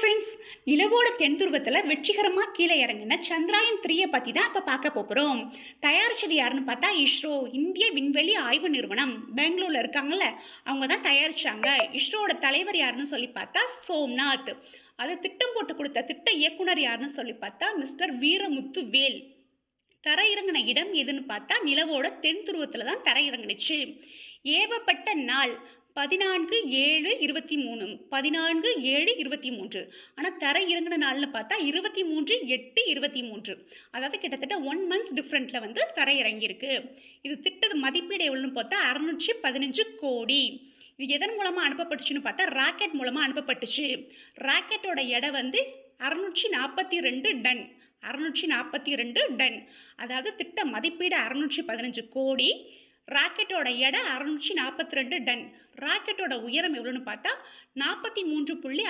Friends, நிலவோட தென் துருவத்தில் வெற்றிகரமாக கீழே இறங்கின சந்திராயன் 3 பற்றி தான் இப்போ பார்க்க போகிறோம். தயாரிச்சது யாருன்னு பார்த்தா இஸ்ரோ, இந்திய விண்வெளி ஆய்வு நிறுவனம் பெங்களூரில் இருக்காங்கல்ல, அவங்க தான் தயாரிச்சாங்க. இஸ்ரோவோட தலைவர் யாருன்னு சொல்லி பார்த்தா சோம்நாத். அதை திட்டம் போட்டு கொடுத்த திட்ட இயக்குனர் யாருன்னு சொல்லி பார்த்தா மிஸ்டர் வீரமுத்து வேல். தரையிறங்கின இடம் எதுன்னு பார்த்தா நிலவோட தென் துருவத்தில் தான் தரையிறங்குனுச்சு. ஏவப்பட்ட நாள் 14/7/23, 14/7/23. ஆனால் தரை இறங்கின நாள்னு பார்த்தா 23/8/23. அதாவது கிட்டத்தட்ட 1 மந்த்ஸ் டிஃப்ரெண்ட்டில் வந்து தரை இறங்கியிருக்கு. இது திட்ட மதிப்பீடு எவ்வளோன்னு பார்த்தா 615 கோடி. இது எதன் மூலமாக அனுப்பப்பட்டுச்சுன்னு பார்த்தா ராக்கெட் மூலமாக அனுப்பப்பட்டுச்சு. ராக்கெட்டோட எடை வந்து 642 டன். 642 டன். அதாவது திட்ட மதிப்பீடு 615 கோடி. ராக்கெட்டோட எடை 642 டன். ராக்கெட்டோட உயரம் எவ்வளோன்னு பார்த்தா 43.